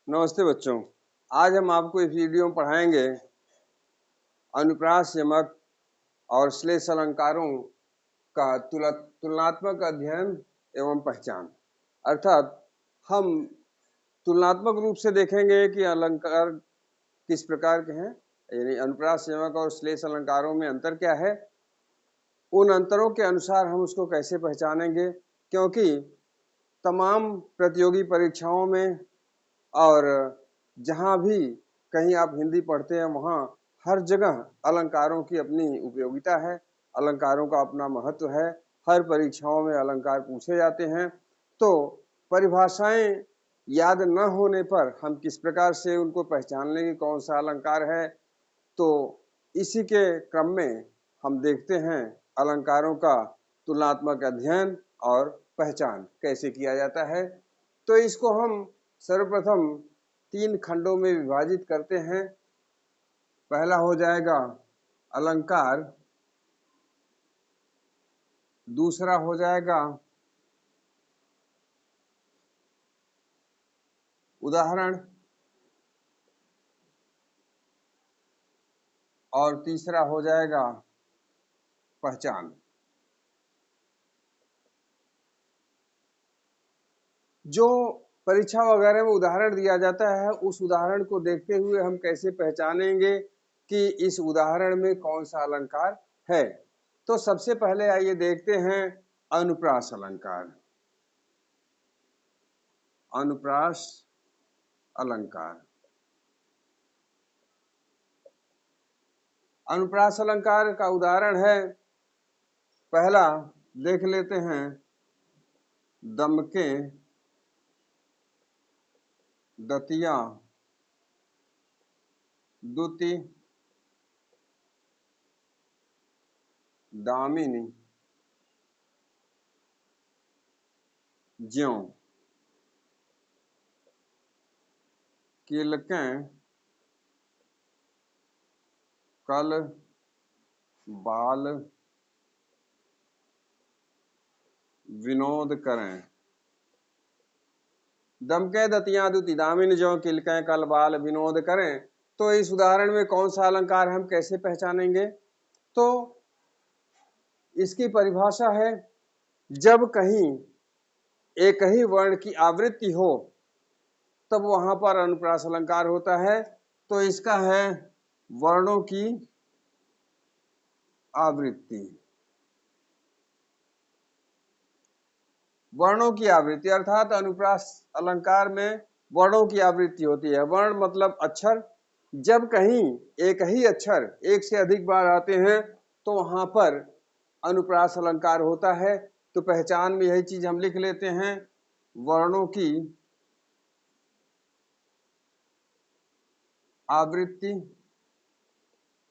नमस्ते बच्चों। आज हम आपको इस वीडियो में पढ़ाएंगे अनुप्रास यमक और श्लेष अलंकारों का तुलनात्मक अध्ययन एवं पहचान। अर्थात हम तुलनात्मक रूप से देखेंगे कि अलंकार किस प्रकार के हैं, यानी अनुप्रास यमक और श्लेष अलंकारों में अंतर क्या है, उन अंतरों के अनुसार हम उसको कैसे पहचानेंगे। क्योंकि तमाम प्रतियोगी परीक्षाओं में और जहाँ भी कहीं आप हिंदी पढ़ते हैं वहाँ हर जगह अलंकारों की अपनी उपयोगिता है, अलंकारों का अपना महत्व है। हर परीक्षाओं में अलंकार पूछे जाते हैं, तो परिभाषाएं याद न होने पर हम किस प्रकार से उनको पहचान लेंगे कौन सा अलंकार है। तो इसी के क्रम में हम देखते हैं अलंकारों का तुलनात्मक अध्ययन और पहचान कैसे किया जाता है। तो इसको हम सर्वप्रथम 3 खंडों में विभाजित करते हैं। पहला हो जाएगा अलंकार, दूसरा हो जाएगा उदाहरण और तीसरा हो जाएगा पहचान। जो परीक्षा वगैरह में उदाहरण दिया जाता है उस उदाहरण को देखते हुए हम कैसे पहचानेंगे कि इस उदाहरण में कौन सा अलंकार है। तो सबसे पहले आइए देखते हैं अनुप्रास अलंकार। अनुप्रास अलंकार, अनुप्रास अलंकार का उदाहरण है, पहला देख लेते हैं दमके दतिया दुति दामिनी ज्यों किलकें कल बाल विनोद करें। दमके दतिया दुति दामिनी ज्यों किलकें कल बाल विनोद करें। तो इस उदाहरण में कौन सा अलंकार हम कैसे पहचानेंगे। तो इसकी परिभाषा है, जब कहीं एक ही वर्ण की आवृत्ति हो तब वहां पर अनुप्रास अलंकार होता है। तो इसका है वर्णों की आवृत्ति। वर्णों की आवृत्ति अर्थात अनुप्रास अलंकार में वर्णों की आवृत्ति होती है। वर्ण मतलब अक्षर। जब कहीं एक ही अक्षर एक से अधिक बार आते हैं तो वहां पर अनुप्रास अलंकार होता है। तो पहचान में यही चीज हम लिख लेते हैं, वर्णों की आवृत्ति,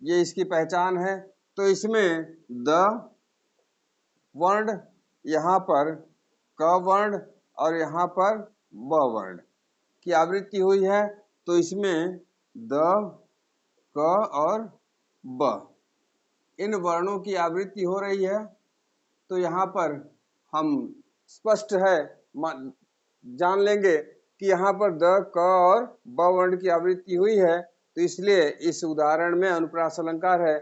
ये इसकी पहचान है। तो इसमें द वर्ण, यहाँ पर क वर्ण और यहाँ पर ब वर्ण की आवृत्ति हुई है। तो इसमें द, क और ब इन वर्णों की आवृत्ति हो रही है। तो यहाँ पर हम स्पष्ट है जान लेंगे कि यहाँ पर द, क और ब वर्ण की आवृत्ति हुई है। तो इसलिए इस उदाहरण में अनुप्रास अलंकार है।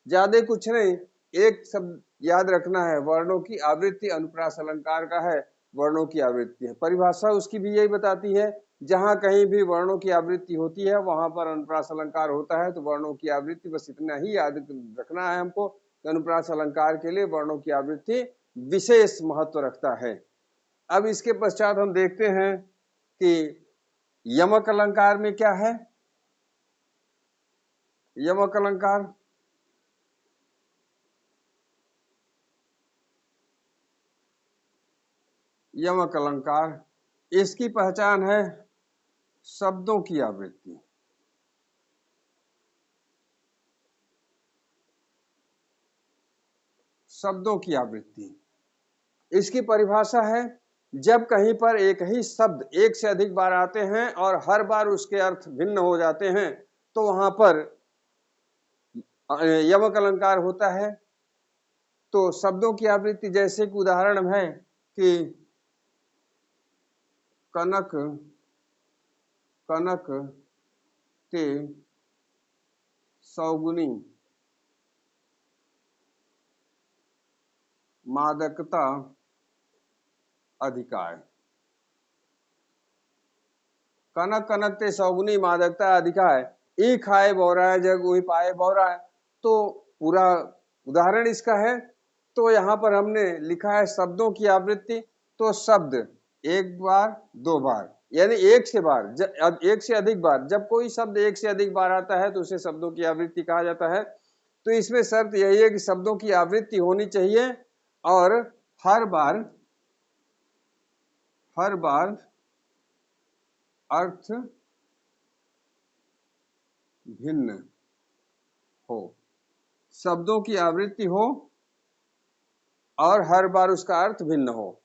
ज्यादा कुछ नहीं, एक शब्द याद रखना है, वर्णों की आवृत्ति अनुप्रास अलंकार का है, वर्णों की आवृत्ति है। परिभाषा उसकी भी यही बताती है, जहां कहीं भी वर्णों की आवृत्ति होती है वहां पर अनुप्रास अलंकार होता है। तो वर्णों की आवृत्ति, बस इतना ही याद रखना है हमको, अनुप्रास अलंकार के लिए वर्णों की आवृत्ति विशेष महत्व रखता है। अब इसके पश्चात हम देखते हैं कि यमक अलंकार में क्या है। यमक अलंकार, यमक अलंकार, इसकी पहचान है शब्दों की आवृत्ति। शब्दों की आवृत्ति, इसकी परिभाषा है, जब कहीं पर एक ही शब्द एक से अधिक बार आते हैं और हर बार उसके अर्थ भिन्न हो जाते हैं तो वहां पर यमक अलंकार होता है। तो शब्दों की आवृत्ति जैसे कि उदाहरण है कि कनक कनक ते सौगुनी मादकता अधिकाय। कनक कनक ते सौगुनी मादकता अधिकाय, ई खाए बौराए जग उही पाए बौराए। तो पूरा उदाहरण इसका है। तो यहाँ पर हमने लिखा है शब्दों की आवृत्ति। तो शब्द एक बार, दो बार, यानी एक से बार, अब एक से अधिक बार, जब कोई शब्द एक से अधिक बार आता है तो उसे शब्दों की आवृत्ति कहा जाता है। तो इसमें शर्त यही है कि शब्दों की आवृत्ति होनी चाहिए और हर बार अर्थ भिन्न हो, शब्दों की आवृत्ति हो और हर बार उसका अर्थ भिन्न हो।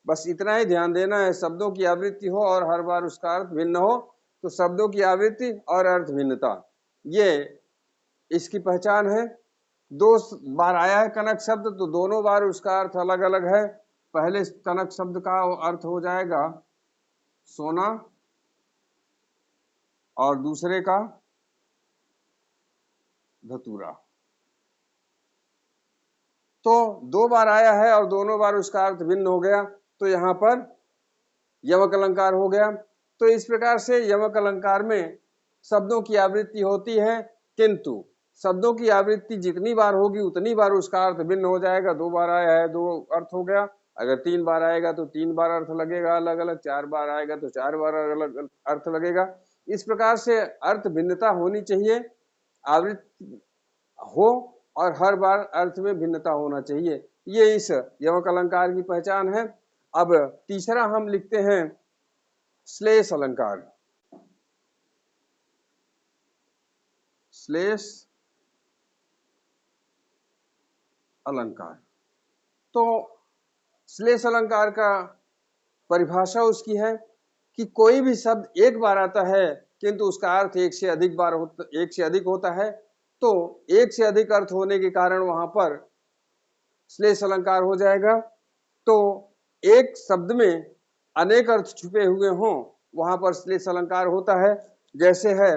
बस इतना ही ध्यान देना है, शब्दों की आवृत्ति हो और हर बार उसका अर्थ भिन्न हो। तो शब्दों की आवृत्ति और अर्थ भिन्नता, ये इसकी पहचान है। दो बार आया है कनक शब्द, तो दोनों बार उसका अर्थ अलग अलग है। पहले कनक शब्द का अर्थ हो जाएगा सोना और दूसरे का धतूरा। तो दो बार आया है और दोनों बार उसका अर्थ भिन्न हो गया, तो यहाँ पर यमक अलंकार हो गया। तो इस प्रकार से यमक अलंकार में शब्दों की आवृत्ति होती है, किंतु शब्दों की आवृत्ति जितनी बार होगी उतनी बार उसका अर्थ भिन्न हो जाएगा। दो बार आया है, दो अर्थ हो गया। अगर तीन बार आएगा तो तीन बार अर्थ लगेगा अलग अलग, चार बार आएगा तो चार बार अलग अर्थ लगेगा। इस प्रकार से अर्थ भिन्नता होनी चाहिए, आवृत्ति हो और हर बार अर्थ में भिन्नता होना चाहिए। ये इस यमक अलंकार की पहचान है। अब तीसरा हम लिखते हैं श्लेष अलंकार। श्लेष अलंकार, तो श्लेष अलंकार का परिभाषा उसकी है कि कोई भी शब्द एक बार आता है किंतु उसका अर्थ एक से अधिक होता है। तो एक से अधिक अर्थ होने के कारण वहां पर श्लेष अलंकार हो जाएगा। तो एक शब्द में अनेक अर्थ छुपे हुए हों वहां पर श्लेष अलंकार होता है। जैसे है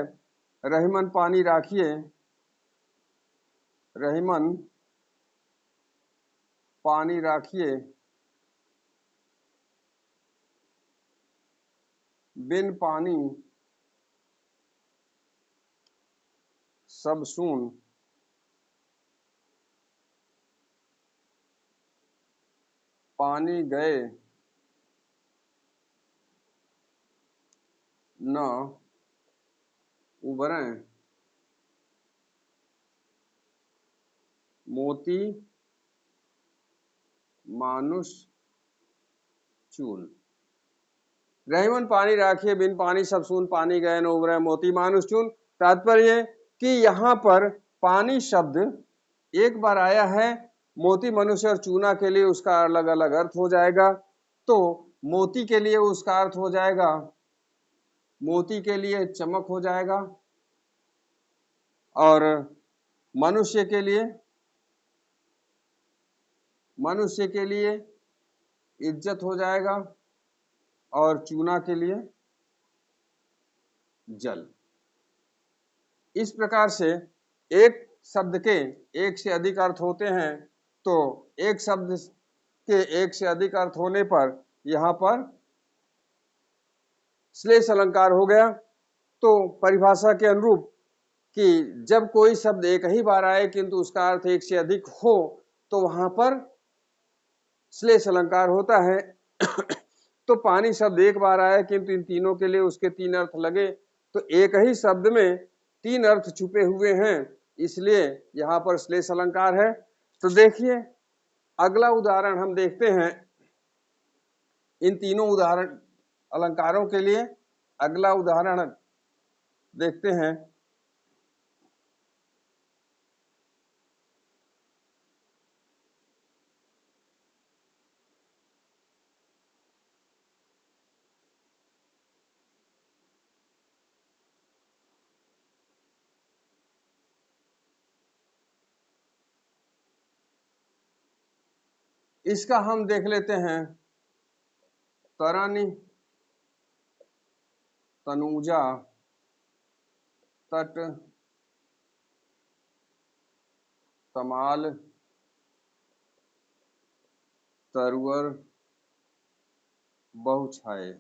रहीमन पानी राखिए, रहीमन पानी राखिए बिन पानी सब सून, पानी गए न उबरें, मोती मानुष चून। रहीमन पानी राखिए बिन पानी सब सून, पानी गए न उबरे मोती मानुष चून। तात्पर्य कि यहाँ पर पानी शब्द एक बार आया है, मोती मनुष्य और चूना के लिए उसका अलग अलग अर्थ हो जाएगा। तो मोती के लिए उसका अर्थ हो जाएगा, मोती के लिए चमक हो जाएगा, और मनुष्य के लिए इज्जत हो जाएगा, और चूना के लिए जल। इस प्रकार से एक शब्द के एक से अधिक अर्थ होते हैं। तो एक शब्द के एक से अधिक अर्थ होने पर यहाँ पर श्लेष अलंकार हो गया। तो परिभाषा के अनुरूप कि जब कोई शब्द एक ही बार आए किंतु उसका अर्थ एक से अधिक हो तो वहां पर श्लेष अलंकार होता है। तो पानी शब्द एक बार आया किंतु इन तीनों के लिए उसके तीन अर्थ लगे, तो एक ही शब्द में तीन अर्थ छुपे हुए हैं, इसलिए यहाँ पर श्लेष अलंकार है। तो देखिए अगला उदाहरण हम देखते हैं इन तीनों उदाहरण अलंकारों के लिए। अगला उदाहरण देखते हैं। इसका हम देख लेते हैं, तरानी तनुजा तट तमाल तरुवर बहुछाए।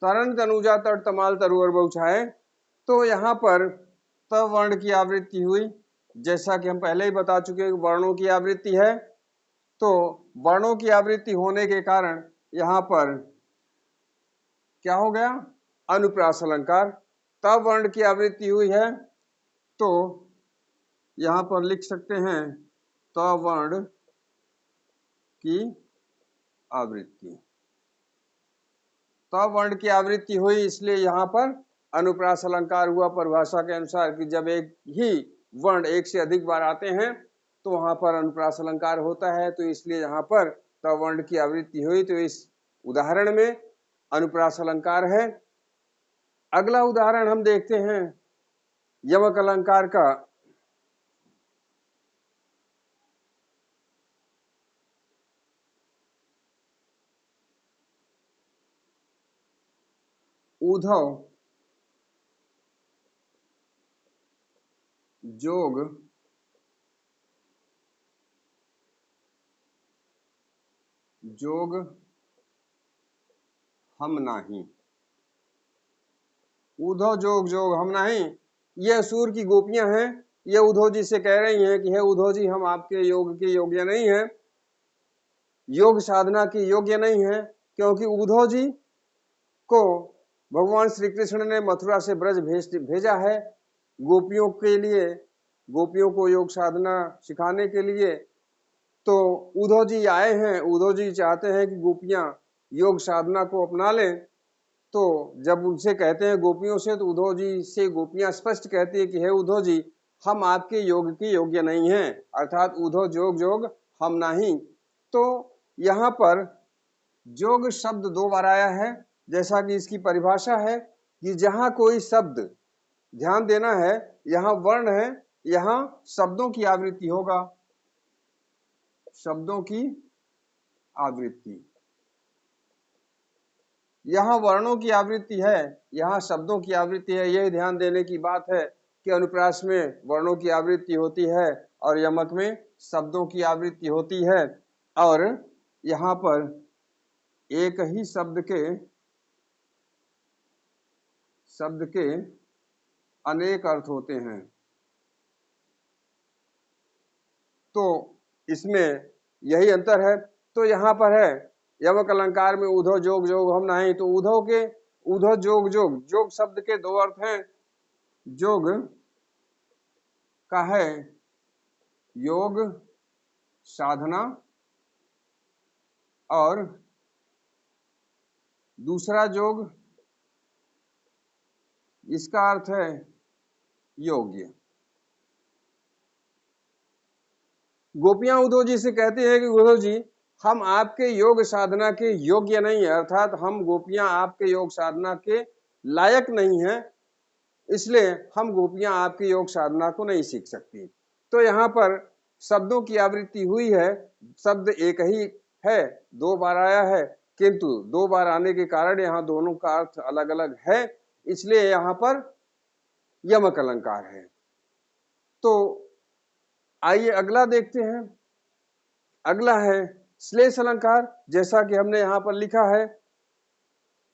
तरन तनुजा तट तमाल तरुवर बहुछाए, तो यहाँ पर त वर्ण की आवृत्ति हुई। जैसा कि हम पहले ही बता चुके हैं, वर्णों की आवृत्ति है, तो वर्णों की आवृत्ति होने के कारण यहाँ पर क्या हो गया, अनुप्रास अलंकार। त वर्ण की आवृत्ति हुई है, तो यहाँ पर लिख सकते हैं त वर्ण की आवृत्ति। त वर्ण की आवृत्ति हुई, इसलिए यहाँ पर अनुप्रास अलंकार हुआ। परिभाषा के अनुसार कि जब एक ही वर्ण एक से अधिक बार आते हैं तो वहां पर अनुप्रास अलंकार होता है, तो इसलिए यहाँ पर त वर्ण की आवृत्ति हुई। तो इस उदाहरण में अनुप्रास अलंकार है। अगला उदाहरण हम देखते हैं यमक अलंकार का। उधव जोग जोग हम नाही। उधव जोग जोग हम नहीं, ये असुर की गोपियां हैं। ये उद्धव जी से कह रही हैं कि हे उद्धव जी, हम आपके योग के योग्य नहीं हैं, योग साधना की योग्य नहीं है, क्योंकि उद्धव जी को भगवान श्री कृष्ण ने मथुरा से ब्रज भेजा है गोपियों के लिए, गोपियों को योग साधना सिखाने के लिए। तो उद्धव जी आए हैं, उद्धव जी चाहते हैं कि गोपियां योग साधना को अपना लें। तो जब उनसे कहते हैं गोपियों से, तो उद्धव जी से गोपियां स्पष्ट कहती है कि हे उद्धव जी, हम आपके योग के योग्य नहीं हैं, अर्थात उद्धव जोग जोग हम नहीं। तो यहाँ पर जोग शब्द दो बार आया है। जैसा कि इसकी परिभाषा है कि जहां कोई शब्द, ध्यान देना है, यहाँ वर्ण है, यहाँ शब्दों की आवृत्ति होगा, शब्दों की आवृत्ति। यहाँ वर्णों की आवृत्ति है, यहाँ शब्दों की आवृत्ति है। यही ध्यान देने की बात है कि अनुप्रास में वर्णों की आवृत्ति होती है और यमक में शब्दों की आवृत्ति होती है। और यहाँ पर एक ही शब्द के अनेक अर्थ होते हैं। तो इसमें यही अंतर है। तो यहाँ पर है यमक अलंकार में उधव जोग जोग हम नहीं, तो उधव जोग जोग, जोग शब्द के दो अर्थ हैं। जोग का है योग साधना, और दूसरा जोग, इसका अर्थ है योग्य। गोपियां उद्धव जी से कहती है कि उद्धव जी, हम आपके योग साधना के योग्य नहीं है, अर्थात हम गोपियां आपके योग साधना के लायक नहीं हैं, इसलिए हम गोपियां आपकी योग साधना को नहीं सीख सकती। तो यहाँ पर शब्दों की आवृत्ति हुई है। शब्द एक ही है, दो बार आया है, किंतु दो बार आने के कारण यहाँ दोनों का अर्थ अलग अलग है, इसलिए यहाँ पर यमक अलंकार है। तो आइए अगला देखते हैं। अगला है श्लेष अलंकार। जैसा कि हमने यहाँ पर लिखा है,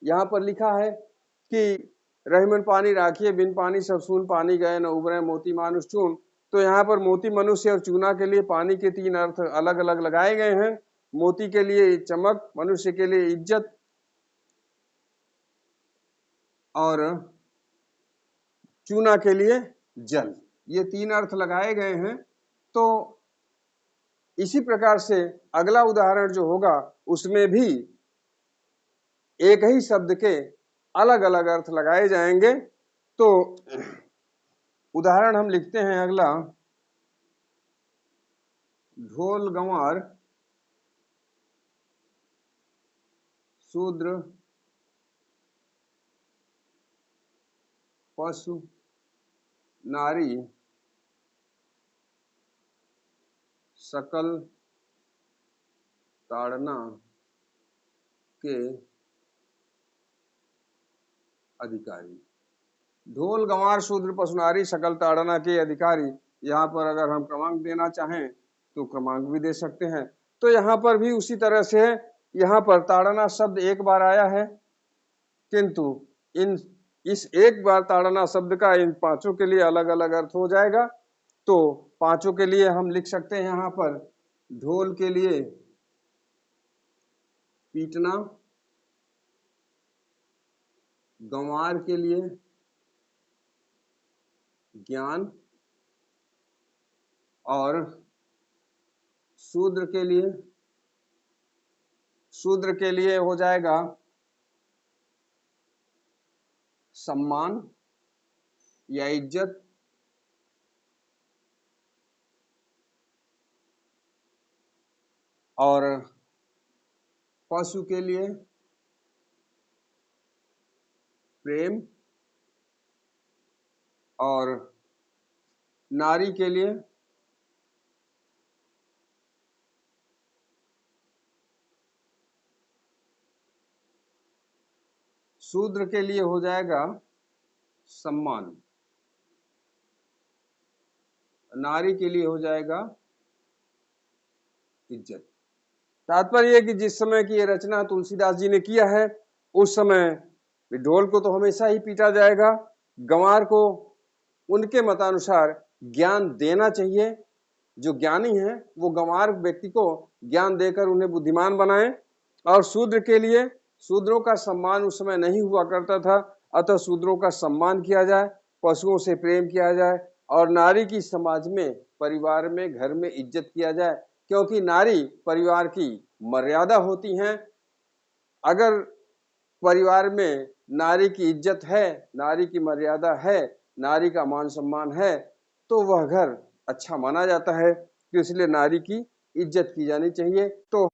यहाँ पर लिखा है कि रहीमन पानी राखिए, बिन पानी सब सून, पानी गए न उबरे मोती मानुष चून। तो यहाँ पर मोती मनुष्य और चूना के लिए पानी के तीन अर्थ अलग अलग लगाए गए हैं। मोती के लिए चमक, मनुष्य के लिए इज्जत, और चूना के लिए जल, ये तीन अर्थ लगाए गए हैं। तो इसी प्रकार से अगला उदाहरण जो होगा उसमें भी एक ही शब्द के अलग अलग अर्थ लगाए जाएंगे। तो उदाहरण हम लिखते हैं अगला, ढोल गंवार शूद्र पशु नारी सकल ताड़ना के अधिकारी। ढोल गंवार शूद्र पशु नारी सकल ताड़ना के अधिकारी। यहाँ पर अगर हम क्रमांक देना चाहें तो क्रमांक भी दे सकते हैं। तो यहाँ पर भी उसी तरह से यहाँ पर ताड़ना शब्द एक बार आया है, किंतु इस एक बार ताड़ना शब्द का इन पांचों के लिए अलग अलग अर्थ हो जाएगा। तो पांचों के लिए हम लिख सकते हैं यहाँ पर, ढोल के लिए पीटना, गंवार के लिए ज्ञान, और शूद्र के लिए हो जाएगा सम्मान या इज्जत, और पशु के लिए प्रेम, और नारी के लिए शूद्र के लिए हो जाएगा सम्मान, नारी के लिए हो जाएगा इज्जत। तात्पर्य कि जिस समय की ये रचना तुलसीदास जी ने किया है उस समय ढोल को तो हमेशा ही पीटा जाएगा, गंवार को उनके मतानुसार ज्ञान देना चाहिए। जो ज्ञानी है वो गंवार व्यक्ति को ज्ञान देकर उन्हें बुद्धिमान बनाए, और शूद्र के लिए शूद्रों का सम्मान उस समय नहीं हुआ करता था, अतः शूद्रों का सम्मान किया जाए, पशुओं से प्रेम किया जाए, और नारी की समाज में, परिवार में, घर में इज्जत किया जाए, क्योंकि नारी परिवार की मर्यादा होती हैं। अगर परिवार में नारी की इज्जत है, नारी की मर्यादा है, नारी का मान सम्मान है, तो वह घर अच्छा माना जाता है। तो इसलिए नारी की इज्जत की जानी चाहिए। तो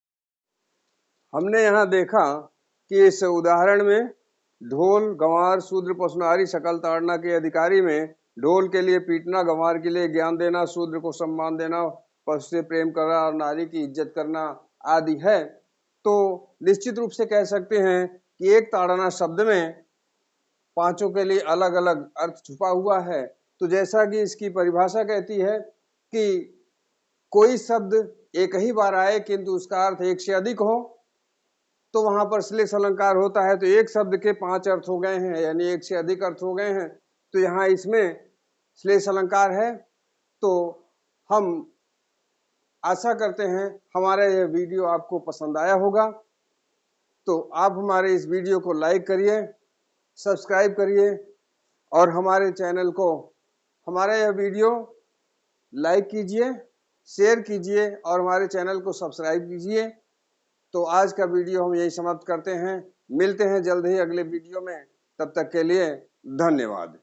हमने यहाँ देखा कि इस उदाहरण में ढोल गंवार शूद्र पशु नारी सकल ताड़ना के अधिकारी में ढोल के लिए पीटना, गंवार के लिए ज्ञान देना, शूद्र को सम्मान देना, पशु से प्रेम करना और नारी की इज्जत करना आदि है। तो निश्चित रूप से कह सकते हैं कि एक ताड़ना शब्द में पांचों के लिए अलग अलग अर्थ छुपा हुआ है। तो जैसा कि इसकी परिभाषा कहती है कि कोई शब्द एक ही बार आए किंतु उसका अर्थ एक से अधिक हो, तो वहां पर श्लेष अलंकार होता है। तो एक शब्द के 5 अर्थ हो गए हैं, यानी एक से अधिक अर्थ हो गए हैं। तो यहाँ इसमें श्लेष अलंकार है। तो हम आशा करते हैं हमारा यह वीडियो आपको पसंद आया होगा। तो आप हमारे इस वीडियो को लाइक करिए, सब्सक्राइब करिए, और हमारे चैनल को, हमारा यह वीडियो लाइक कीजिए, शेयर कीजिए, और हमारे चैनल को सब्सक्राइब कीजिए। तो आज का वीडियो हम यही समाप्त करते हैं। मिलते हैं जल्द ही अगले वीडियो में। तब तक के लिए धन्यवाद।